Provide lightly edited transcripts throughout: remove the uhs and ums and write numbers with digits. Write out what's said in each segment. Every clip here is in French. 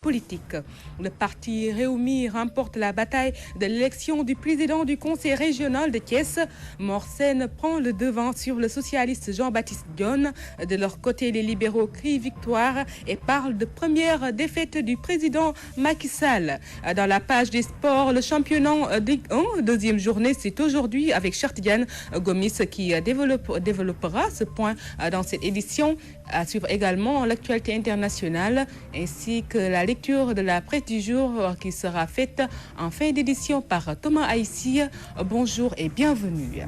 politique. Le parti Rewmi remporte la bataille de l'élection du président du conseil régional de Thiès. Mor Sène prend le devant sur le socialiste Jean-Baptiste Dione. De leur côté, les libéraux crient victoire et parlent de première défaite du président Macky Sall. Dans la page des sports, le championnat Ligue 1, deuxième journée, c'est aujourd'hui avec Cheikh Tidiane Gomis qui développera ce point dans cette édition. À suivre également l'actualité internationale ainsi que la lecture de la presse du jour qui sera faite en fin d'édition par Thomas Aïssi. Bonjour et bienvenue.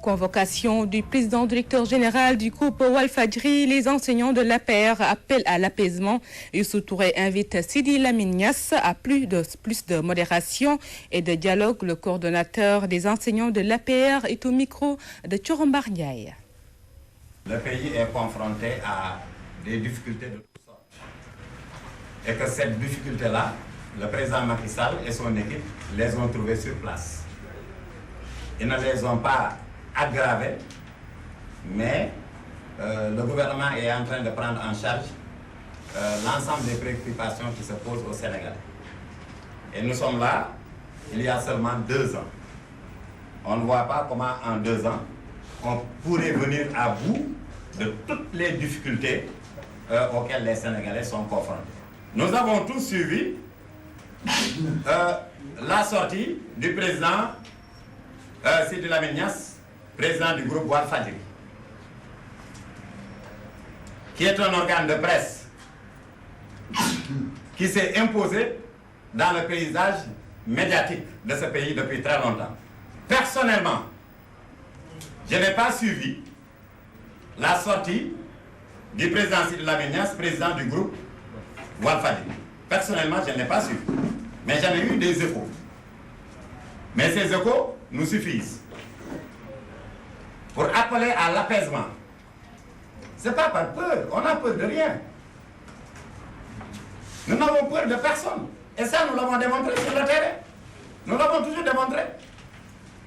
Convocation du président directeur général du groupe Walfadjri, les enseignants de l'APR appellent à l'apaisement. Youssou Touré invite Sidi Lamine Niasse à plus de modération et de dialogue. Le coordonnateur des enseignants de l'APR est au micro de Thiorombar Ndiaye. Le pays est confronté à des difficultés de toutes sortes. Et que cette difficulté-là, le président Macky Sall et son équipe les ont trouvées sur place. Ils ne les ont pas aggravées, mais le gouvernement est en train de prendre en charge l'ensemble des préoccupations qui se posent au Sénégal. Et nous sommes là, il y a seulement 2 ans. On ne voit pas comment en 2 ans, on pourrait venir à bout de toutes les difficultés auxquelles les Sénégalais sont confrontés. Nous avons tous suivi la sortie du président Sidi Lamine Niasse, président du groupe Walfadjri, qui est un organe de presse qui s'est imposé dans le paysage médiatique de ce pays depuis très longtemps. Personnellement, je n'ai pas suivi la sortie du président Sidi Lamine Niasse, président du groupe Walfadjri. Personnellement, je ne l'ai pas suivi. Mais j'en ai eu des échos. Mais ces échos nous suffisent pour appeler à l'apaisement. Ce n'est pas par peur, on n'a peur de rien. Nous n'avons peur de personne. Et ça, nous l'avons démontré sur le terrain. Nous l'avons toujours démontré.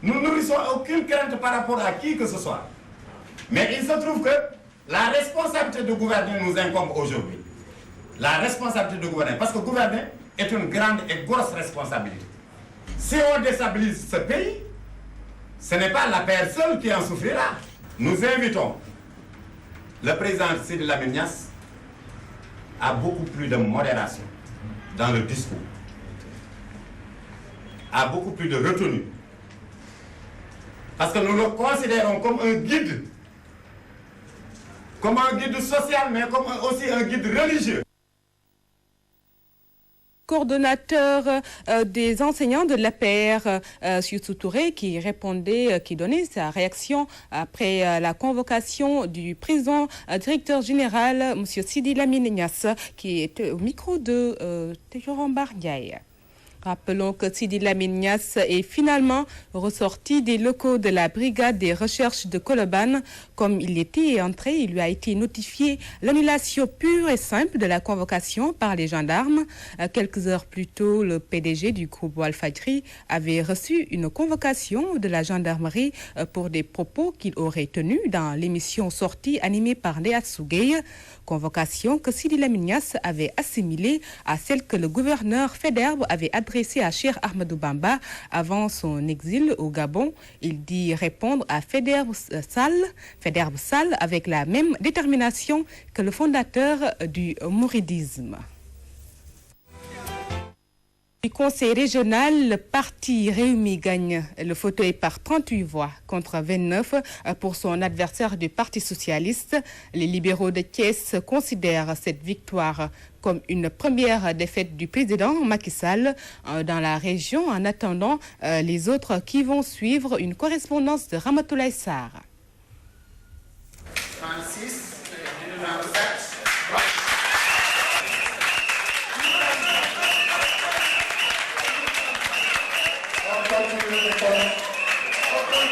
Nous ne nourrissons aucune crainte par rapport à qui que ce soit. Mais il se trouve que la responsabilité de gouverner nous incombe aujourd'hui. La responsabilité de gouverner, parce que gouverner est une grande et grosse responsabilité. Si on déstabilise ce pays, ce n'est pas la paix seule qui en souffrira. Nous invitons le président Sidi Lamine Niasse à beaucoup plus de modération dans le discours, à beaucoup plus de retenue. Parce que nous le considérons comme un guide social, mais comme aussi un guide religieux. Coordonnateur des enseignants de l'APR, Youssou Touré, qui donnait sa réaction après la convocation du président directeur général, M. Sidi Lamine Niasse, qui était au micro de Thiorombar Ndiaye. Rappelons que Sidi Lamine Niasse est finalement ressorti des locaux de la brigade des recherches de Colobane. Comme il était entré, il lui a été notifié l'annulation pure et simple de la convocation par les gendarmes. Quelques heures plus tôt, le PDG du groupe Walfadjri avait reçu une convocation de la gendarmerie pour des propos qu'il aurait tenus dans l'émission Sortie animée par Léa Sougay. Convocation que Sidi Lamine Niasse avait assimilée à celle que le gouverneur Faidherbe avait adressée à Cheikh Ahmadou Bamba avant son exil au Gabon. Il dit répondre à Faidherbe Sall avec la même détermination que le fondateur du mouridisme. Du conseil régional, le parti Rewmi gagne le fauteuil par 38 voix contre 29 pour son adversaire du Parti socialiste. Les libéraux de Thiès considèrent cette victoire comme une première défaite du président Macky Sall dans la région en attendant les autres qui vont suivre. Une correspondance de Ramatoulaye Sarr. 36, 37.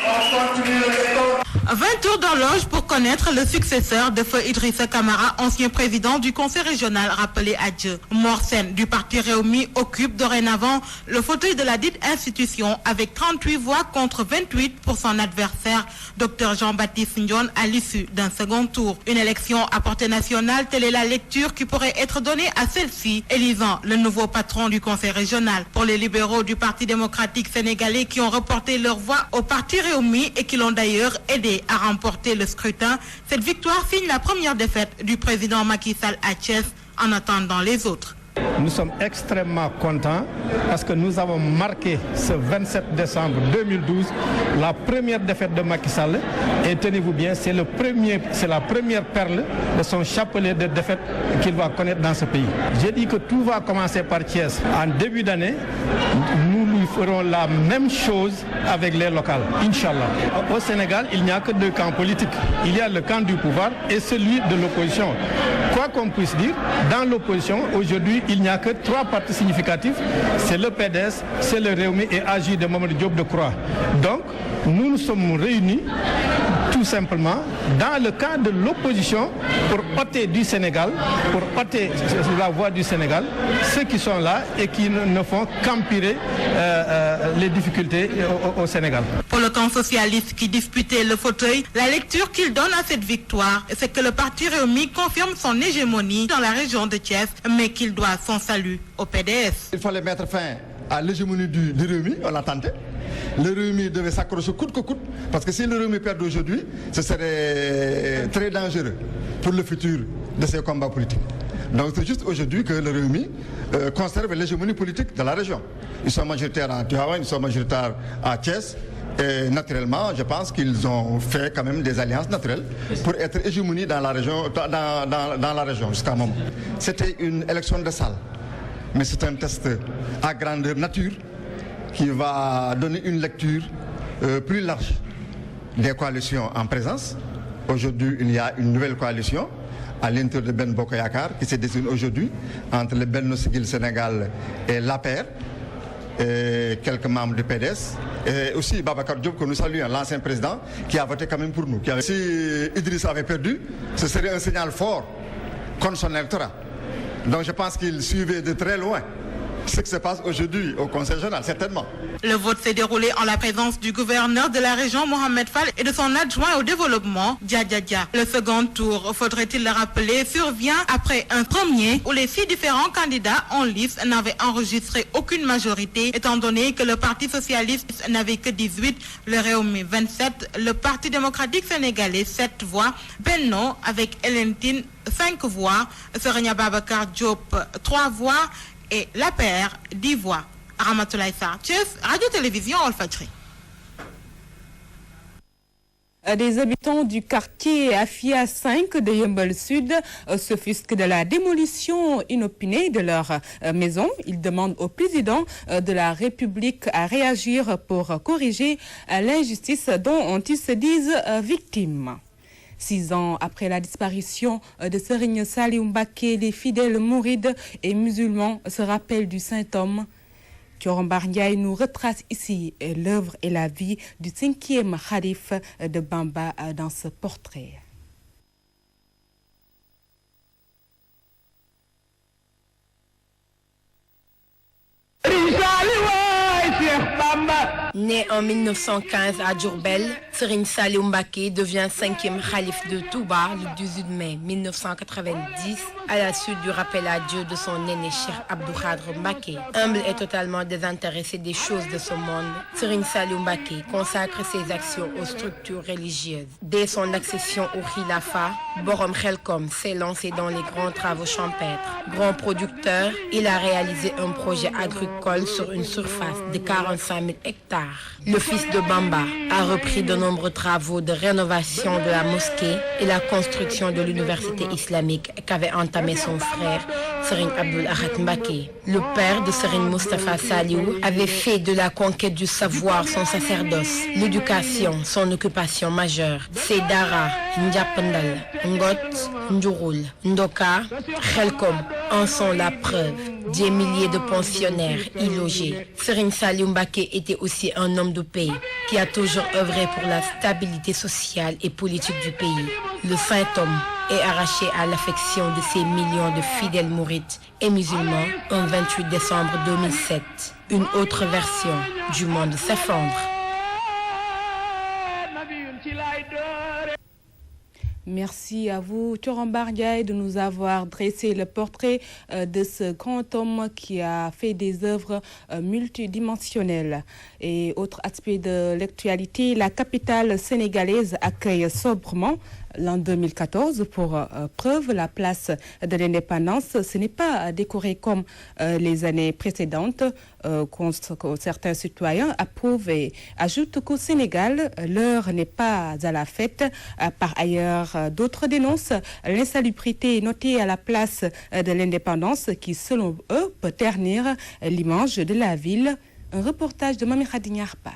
On continue le 20 tours d'horloge pour connaître le successeur de feu Idrissa Camara, ancien président du conseil régional rappelé à Dieu. Mor Sène du parti Rewmi occupe dorénavant le fauteuil de la dite institution avec 38 voix contre 28 pour son adversaire, Dr Jean-Baptiste Ndione, à l'issue d'un second tour. Une élection à portée nationale, telle est la lecture qui pourrait être donnée à celle-ci, élisant le nouveau patron du conseil régional. Pour les libéraux du Parti démocratique sénégalais qui ont reporté leur voix au parti Rewmi et qui l'ont d'ailleurs aidé à remporter le scrutin, cette victoire signe la première défaite du président Macky Sall à Thiès en attendant les autres. Nous sommes extrêmement contents parce que nous avons marqué ce 27 décembre 2012 la première défaite de Macky Sall et tenez-vous bien, c'est la première perle de son chapelet de défaites qu'il va connaître dans ce pays. J'ai dit que tout va commencer par Thiès. En début d'année, nous lui ferons la même chose avec les locales, Inch'Allah. Au Sénégal, il n'y a que deux camps politiques. Il y a le camp du pouvoir et celui de l'opposition. Quoi qu'on puisse dire, dans l'opposition, aujourd'hui, il n'y a que trois partis significatifs. C'est le PDS, c'est le Rewmi et AJ de Mamadou Diop Decroix. Donc, nous nous sommes réunis tout simplement dans le cadre de l'opposition pour ôter du Sénégal, pour ôter la voix du Sénégal, ceux qui sont là et qui ne font qu'empirer les difficultés au Sénégal. Pour le camp socialiste qui disputait le fauteuil, la lecture qu'il donne à cette victoire, c'est que le parti Rewmi confirme son hégémonie dans la région de Thiès, mais qu'il doit son salut au PDS. Il fallait mettre fin à l'hégémonie du Rewmi, on l'a tenté. Le Rewmi devait s'accrocher coûte que coûte, parce que si le Rewmi perd aujourd'hui, ce serait très dangereux pour le futur de ces combats politiques. Donc c'est juste aujourd'hui que le Rewmi conserve l'hégémonie politique de la région. Ils sont majoritaires à Tivaouane, ils sont majoritaires à Thiès. Et naturellement, je pense qu'ils ont fait quand même des alliances naturelles pour être hégémonie dans la région, dans la région jusqu'à un moment. C'était une élection de salle, mais c'est un test à grandeur nature qui va donner une lecture plus large des coalitions en présence. Aujourd'hui, il y a une nouvelle coalition à l'intérieur de Ben Bokk Yakaar qui se dessine aujourd'hui entre le Benno Siggil Sénégal et l'APR et quelques membres du PDS et aussi Babacar Diop que nous saluons, l'ancien président qui a voté quand même pour nous. Si Idriss avait perdu, ce serait un signal fort contre son électorat. Donc je pense qu'il suivait de très loin ce qui se passe aujourd'hui au Conseil régional, certainement. Le vote s'est déroulé en la présence du gouverneur de la région, Mohamed Fall, et de son adjoint au développement, Dia Dia Dia. Le second tour, faudrait-il le rappeler, survient après un premier où les 6 différents candidats en lice n'avaient enregistré aucune majorité, étant donné que le Parti socialiste n'avait que 18, le Rewmi 27, le Parti démocratique sénégalais 7 voix, Benno avec Hélène Tine 5 voix, Serigne Babacar Diop 3 voix, et l'APR 10 voix. Ramatoulaye Sarr, Thiès, Radio-Télévision Walfadjri. Des habitants du quartier Afia 5 de Yeumbeul Sud s'offusquent de la démolition inopinée de leur maison. Ils demandent au président de la République à réagir pour corriger l'injustice dont ils se disent victimes. 6 ans après la disparition de Serigne Saliou Mbacké, les fidèles mourides et musulmans se rappellent du saint-homme. Thioro Mbar Ndiaye nous retrace ici l'œuvre et la vie du 5e khalife de Bamba dans ce portrait. Né en 1915 à Diourbel, Serigne Saliou Mbacké devient 5e khalife de Touba le 18 mai 1990 à la suite du rappel à Dieu de son aîné Cheikh Abdou Khadre Mbacké. Humble et totalement désintéressé des choses de ce monde, Serigne Saliou Mbacké consacre ses actions aux structures religieuses. Dès son accession au Khilafa, Borom Khelkom s'est lancé dans les grands travaux champêtres. Grand producteur, il a réalisé un projet agricole sur une surface de 45 000 hectares. Le fils de Bamba a repris de nombreux travaux de rénovation de la mosquée et la construction de l'université islamique qu'avait entamé son frère Serigne Abdoul Ahad Mbacké. Le père de Serigne Moustapha Saliou avait fait de la conquête du savoir son sacerdoce, l'éducation son occupation majeure. Ses dara, Ndiapandal, Ngot, Ndjouroul, Ndoka, Khelkom en sont la preuve. des milliers de pensionnaires y logés. Serigne Saliou Mbacké était aussi un homme de paix qui a toujours œuvré pour la stabilité sociale et politique du pays. Le saint homme est arraché à l'affection de ces millions de fidèles mourides et musulmans un 28 décembre 2007. Une autre version du monde s'effondre. Merci à vous, Thurambar Ndiaye, de nous avoir dressé le portrait de ce grand homme qui a fait des œuvres multidimensionnelles. Et autre aspect de l'actualité, la capitale sénégalaise accueille sobrement l'an 2014 pour preuve la place de l'indépendance. Ce n'est pas décoré comme les années précédentes, que certains citoyens approuvent et ajoutent qu'au Sénégal, l'heure n'est pas à la fête. Par ailleurs, d'autres dénoncent l'insalubrité notée à la place de l'indépendance qui, selon eux, peut ternir l'image de la ville. Un reportage de Mami Khadignarpa.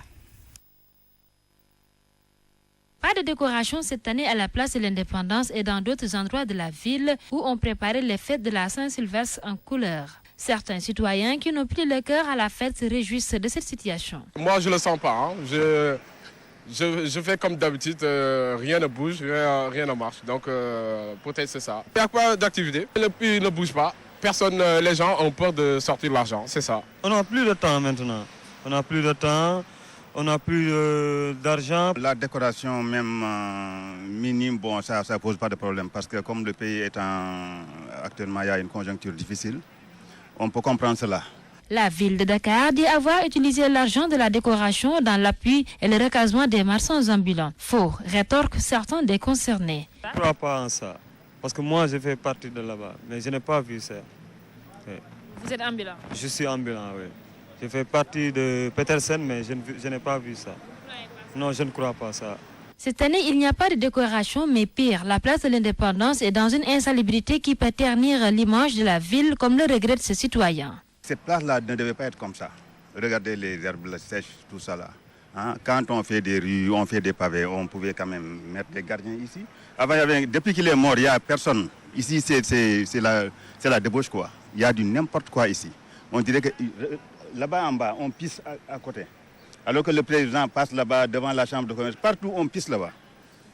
Pas de décoration cette année à la place de l'indépendance et dans d'autres endroits de la ville où on préparait les fêtes de la Saint-Sylvestre en couleur. Certains citoyens qui n'ont plus le cœur à la fête se réjouissent de cette situation. Moi, je ne le sens pas. Je fais comme d'habitude, rien ne bouge, rien ne marche. Donc, peut-être c'est ça. Il n'y a pas d'activité. Le pays ne bouge pas. Personne, les gens ont peur de sortir l'argent, c'est ça. On n'a plus de temps maintenant. On n'a plus de temps. On n'a plus d'argent. La décoration même minime, bon, ça ne pose pas de problème parce que comme le pays est actuellement, il y a une conjoncture difficile, on peut comprendre cela. La ville de Dakar dit avoir utilisé l'argent de la décoration dans l'appui et le recasement des marchands ambulants. Faux, rétorquent certains des concernés. Je ne crois pas en ça. Parce que moi, je fais partie de là-bas, mais je n'ai pas vu ça. Vous êtes ambulant? Je suis ambulant, oui. Je fais partie de Petersen, mais je n'ai pas vu ça. Non, je ne crois pas ça. Cette année, il n'y a pas de décoration, mais pire, la place de l'indépendance est dans une insalubrité qui peut ternir l'image de la ville, comme le regrettent ces citoyens. Cette place-là ne devait pas être comme ça. Regardez les herbes sèches, tout ça là. Hein? Quand on fait des rues, on fait des pavés, on pouvait quand même mettre des gardiens ici. Avant, depuis qu'il est mort, il n'y a personne. Ici, c'est la débauche, quoi. Il y a du n'importe quoi ici. On dirait que là-bas en bas, on pisse à côté. Alors que le président passe là-bas devant la chambre de commerce. Partout, on pisse là-bas.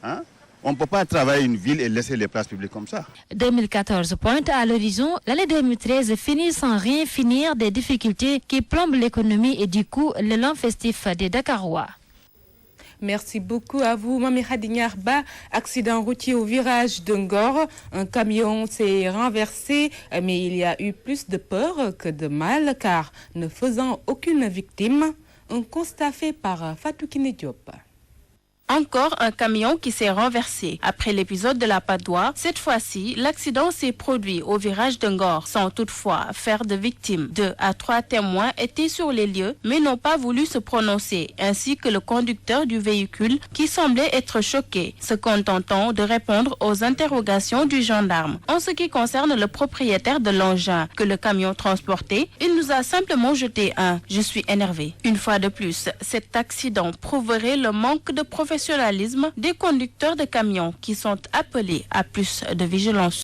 Hein? On ne peut pas travailler une ville et laisser les places publiques comme ça. 2014 pointe à l'horizon. L'année 2013 finit sans rien finir des difficultés qui plombent l'économie et du coup l'élan festif des Dakarois. Merci beaucoup à vous, Mami Khadignarba. Accident routier au virage de Ngor. Un camion s'est renversé, mais il y a eu plus de peur que de mal, car ne faisant aucune victime, un constat fait par Fatou Kiné Diop. Encore un camion qui s'est renversé. Après l'épisode de la Padoie, cette fois-ci, l'accident s'est produit au virage de Ngor, sans toutefois faire de victimes. 2 à 3 témoins étaient sur les lieux, mais n'ont pas voulu se prononcer, ainsi que le conducteur du véhicule qui semblait être choqué, se contentant de répondre aux interrogations du gendarme. En ce qui concerne le propriétaire de l'engin que le camion transportait, il nous a simplement jeté un « je suis énervé ». Une fois de plus, cet accident prouverait le manque de professionnalisme des conducteurs de camions qui sont appelés à plus de vigilance.